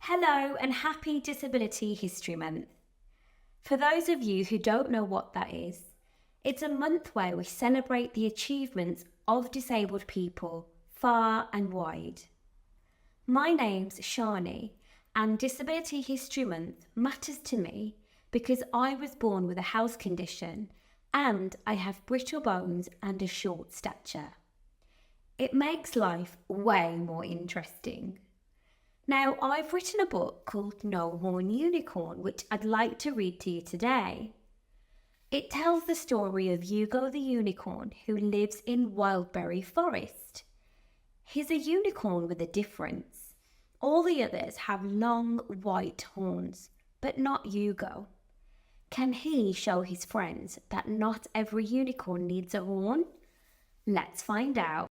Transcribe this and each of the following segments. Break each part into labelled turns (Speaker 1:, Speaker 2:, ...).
Speaker 1: Hello and happy Disability History Month. For those of you who don't know what that is, it's a month where we celebrate the achievements of disabled people far and wide. My name's Shani, and Disability History Month matters to me because I was born with a health condition and I have brittle bones and a short stature. It makes life way more interesting. Now, I've written a book called No Horn Unicorn, which I'd like to read to you today. It tells the story of Hugo the unicorn who lives in Wildberry Forest. He's a unicorn with a difference. All the others have long white horns, but not Hugo. Can he show his friends that not every unicorn needs a horn? Let's find out.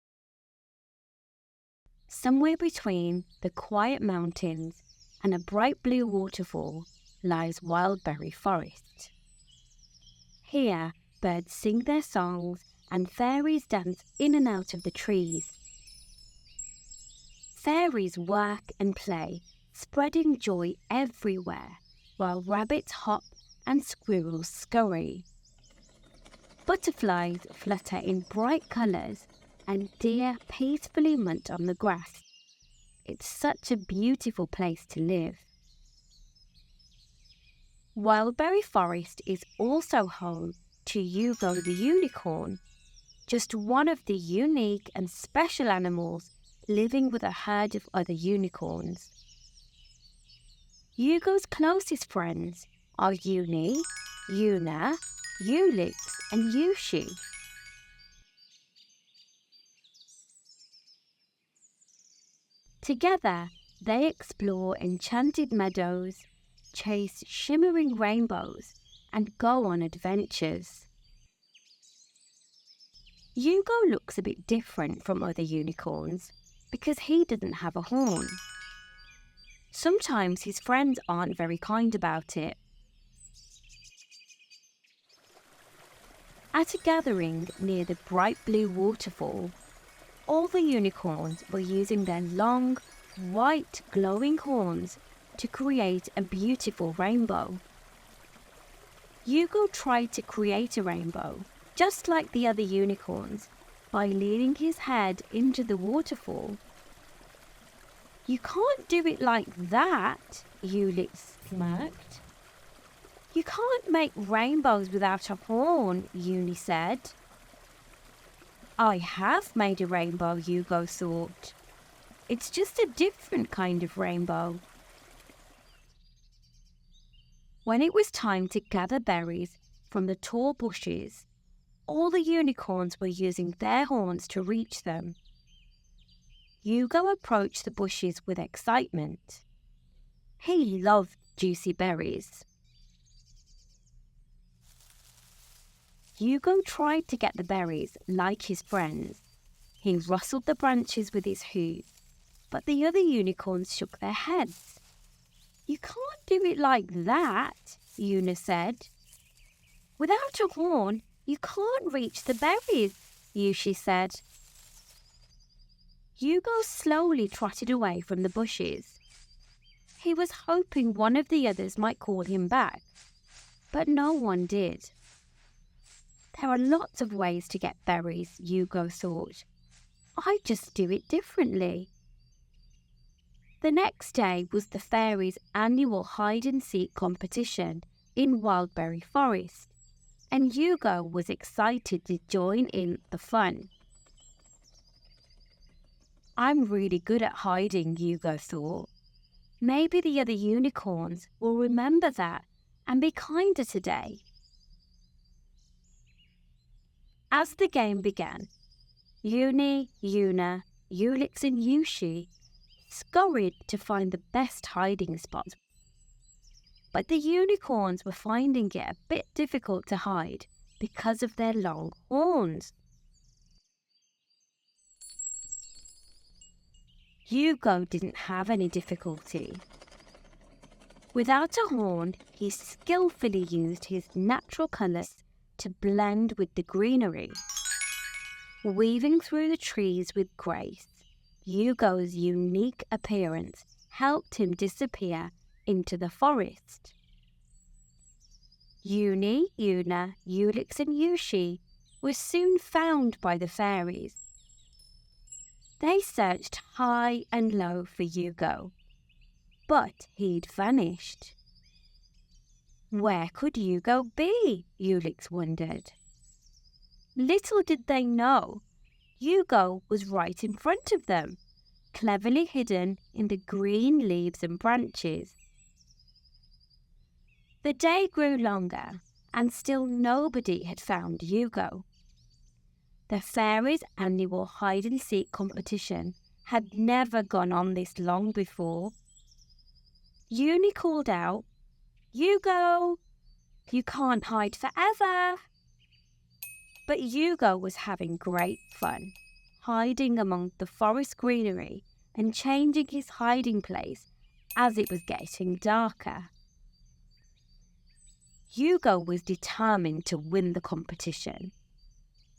Speaker 1: Somewhere between the quiet mountains and a bright blue waterfall lies Wildberry Forest. Here, birds sing their songs and fairies dance in and out of the trees. Fairies work and play, spreading joy everywhere, while rabbits hop and squirrels scurry. Butterflies flutter in bright colours and deer peacefully munch on the grass. It's such a beautiful place to live. Wildberry Forest is also home to Hugo the unicorn, just one of the unique and special animals living with a herd of other unicorns. Hugo's closest friends are Uni, Una, Ulix and Yushi. Together, they explore enchanted meadows, chase shimmering rainbows, and go on adventures. Hugo looks a bit different from other unicorns because he doesn't have a horn. Sometimes his friends aren't very kind about it. At a gathering near the bright blue waterfall, all the unicorns were using their long, white, glowing horns to create a beautiful rainbow. Hugo tried to create a rainbow, just like the other unicorns, by leaning his head into the waterfall. "You can't do it like that," Ulix smirked. "You can't make rainbows without a horn," Uni said. "I have made a rainbow," Hugo thought. "It's just a different kind of rainbow." When it was time to gather berries from the tall bushes, all the unicorns were using their horns to reach them. Hugo approached the bushes with excitement. He loved juicy berries. Hugo tried to get the berries like his friends. He rustled the branches with his hooves, but the other unicorns shook their heads. "You can't do it like that," Una said. "Without a horn, you can't reach the berries," Yushi said. Hugo slowly trotted away from the bushes. He was hoping one of the others might call him back, but no one did. There are lots of ways to get berries, Hugo thought. I just do it differently. The next day was the fairies' annual hide-and-seek competition in Wildberry Forest, and Hugo was excited to join in the fun. "I'm really good at hiding," Hugo thought. "Maybe the other unicorns will remember that and be kinder today." As the game began, Uni, Una, Ulix and Yushi scurried to find the best hiding spots. But the unicorns were finding it a bit difficult to hide because of their long horns. Hugo didn't have any difficulty. Without a horn, he skillfully used his natural colours to blend with the greenery. Weaving through the trees with grace, Hugo's unique appearance helped him disappear into the forest. Uni, Una, Ulix and Yushi were soon found by the fairies. They searched high and low for Hugo, but he'd vanished. Where could Hugo be? Ulix wondered. Little did they know, Hugo was right in front of them, cleverly hidden in the green leaves and branches. The day grew longer, and still nobody had found Hugo. The fairies' annual hide-and-seek competition had never gone on this long before. Uni called out, "Hugo, you can't hide forever!" But Hugo was having great fun, hiding among the forest greenery and changing his hiding place as it was getting darker. Hugo was determined to win the competition.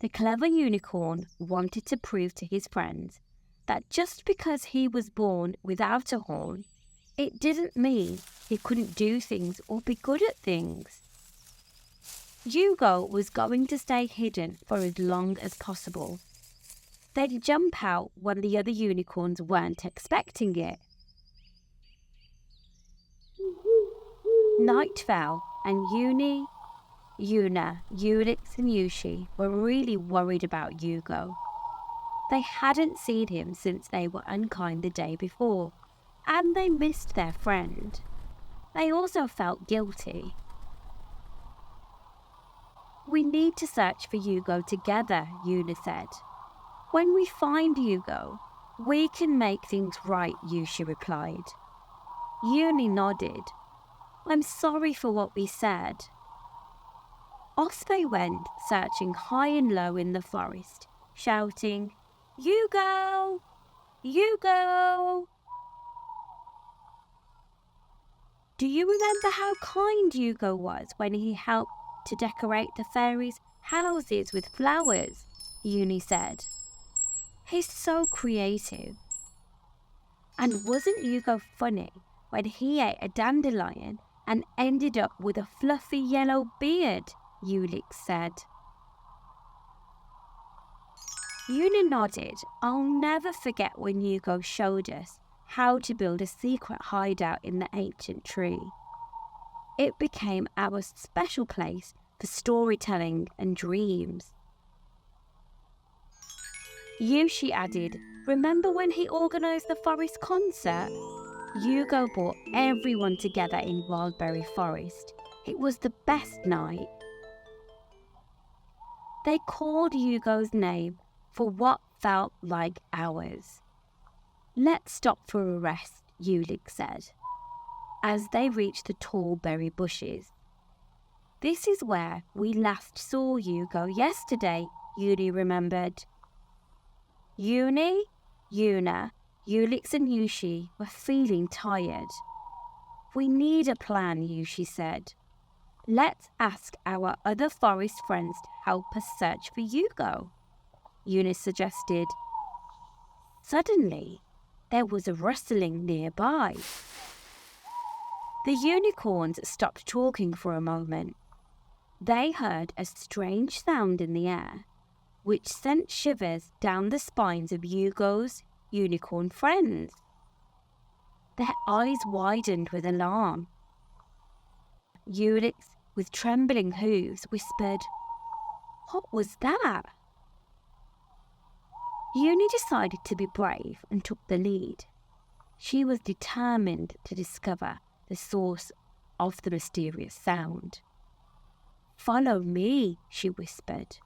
Speaker 1: The clever unicorn wanted to prove to his friends that just because he was born without a horn, it didn't mean he couldn't do things or be good at things. Hugo was going to stay hidden for as long as possible. They'd jump out when the other unicorns weren't expecting it. Night fell, and Uni, Una, Ulix and Yushi were really worried about Hugo. They hadn't seen him since they were unkind the day before, and they missed their friend. They also felt guilty. "We need to search for Hugo together," Una said. "When we find Hugo, we can make things right," Yushi replied. Uni nodded. "I'm sorry for what we said." Off they went, searching high and low in the forest, shouting, "Hugo! Hugo!" "Do you remember how kind Hugo was when he helped to decorate the fairies' houses with flowers?" Uni said. "He's so creative." "And wasn't Hugo funny when he ate a dandelion and ended up with a fluffy yellow beard?" Ulix said. Una nodded. "I'll never forget when Hugo showed us how to build a secret hideout in the ancient tree. It became our special place for storytelling and dreams." Yushi added, "Remember when he organised the forest concert? Hugo brought everyone together in Wildberry Forest. It was the best night." They called Hugo's name for what felt like hours. "Let's stop for a rest," Ulix said, as they reached the tall berry bushes. "This is where we last saw Hugo yesterday," Uni remembered. Uni, Una, Ulix and Yushi were feeling tired. "We need a plan," Yushi said. "Let's ask our other forest friends to help us search for Hugo," Eunice suggested. Suddenly, there was a rustling nearby. The unicorns stopped talking for a moment. They heard a strange sound in the air, which sent shivers down the spines of Hugo's unicorn friends. Their eyes widened with alarm. Ulix, with trembling hooves, whispered, "What was that?" Uni decided to be brave and took the lead. She was determined to discover the source of the mysterious sound. "Follow me," she whispered.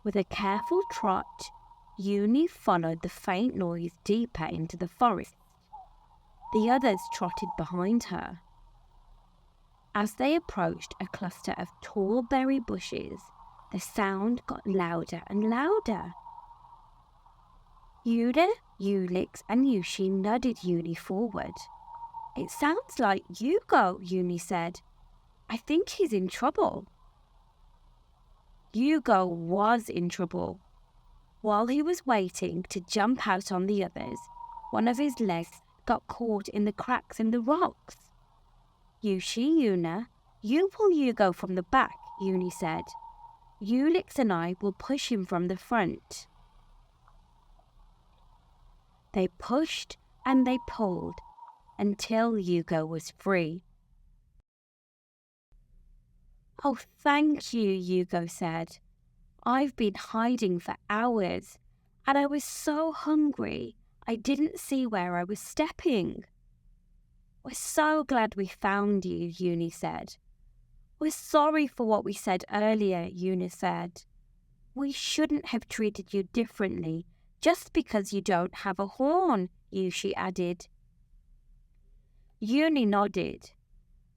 Speaker 1: With a careful trot, Uni followed the faint noise deeper into the forest. The others trotted behind her. As they approached a cluster of tall berry bushes, the sound got louder and louder. Una, Ulix, and Yushi nudged Uni forward. "It sounds like Hugo," Uni said. "I think he's in trouble." Hugo was in trouble. While he was waiting to jump out on the others, one of his legs got caught in the cracks in the rocks. Yuna, you pull Hugo from the back, Uni said. Ulix and I will push him from the front. They pushed and they pulled until Hugo was free. Oh, thank you, Hugo said. I've been hiding for hours, and I was so hungry I didn't see where I was stepping. We're so glad we found you, Uni said. We're sorry for what we said earlier, Una said. We shouldn't have treated you differently just because you don't have a horn, Yushi added. Uni nodded.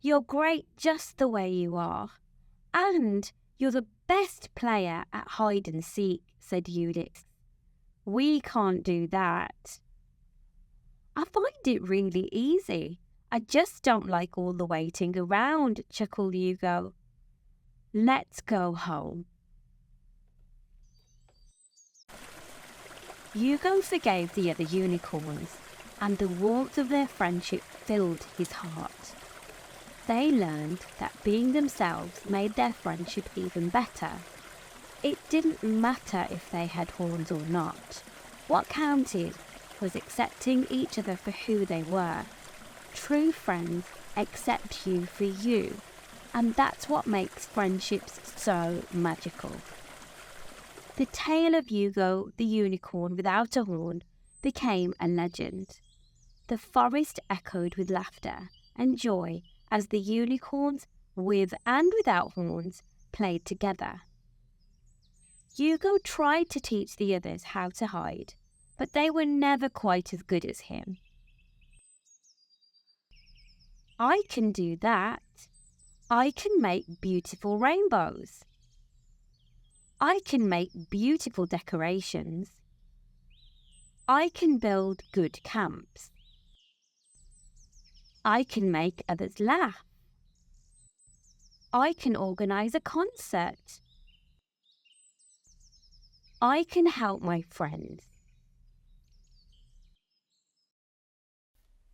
Speaker 1: You're great just the way you are. And you're the best player at hide and seek, said Ulix. We can't do that. I find it really easy. I just don't like all the waiting around, chuckled Hugo. Let's go home. Hugo forgave the other unicorns, and the warmth of their friendship filled his heart. They learned that being themselves made their friendship even better. It didn't matter if they had horns or not. What counted was accepting each other for who they were. True friends accept you for you, and that's what makes friendships so magical. The tale of Hugo, the unicorn without a horn, became a legend. The forest echoed with laughter and joy as the unicorns, with and without horns, played together. Hugo tried to teach the others how to hide, but they were never quite as good as him. I can do that. I can make beautiful rainbows. I can make beautiful decorations. I can build good camps. I can make others laugh. I can organize a concert. I can help my friends.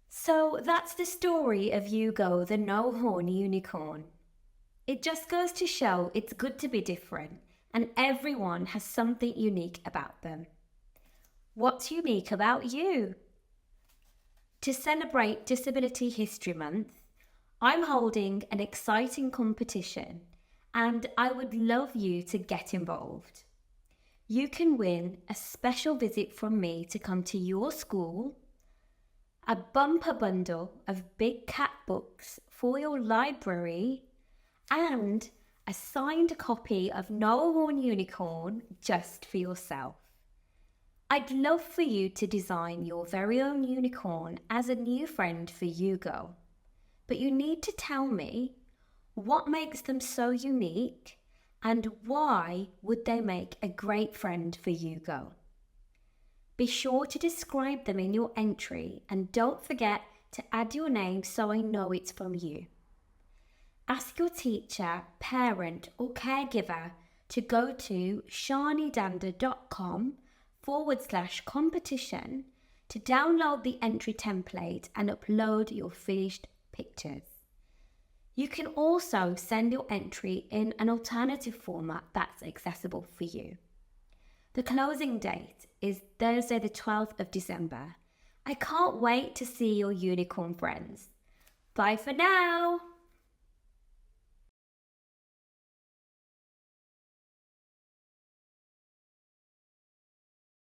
Speaker 1: So that's the story of Hugo, the no-horn unicorn. It just goes to show it's good to be different, and everyone has something unique about them. What's unique about you? To celebrate Disability History Month, I'm holding an exciting competition, and I would love you to get involved. You can win a special visit from me to come to your school, a bumper bundle of Big Cat books for your library, and a signed copy of No Horn Unicorn just for yourself. I'd love for you to design your very own unicorn as a new friend for Hugo. But you need to tell me what makes them so unique and why would they make a great friend for Hugo. Be sure to describe them in your entry and don't forget to add your name so I know it's from you. Ask your teacher, parent or caregiver to go to shanidanda.com/competition to download the entry template and upload your finished pictures. You can also send your entry in an alternative format that's accessible for you. The closing date is Thursday the 12th of December. I can't wait to see your unicorn friends. Bye for now!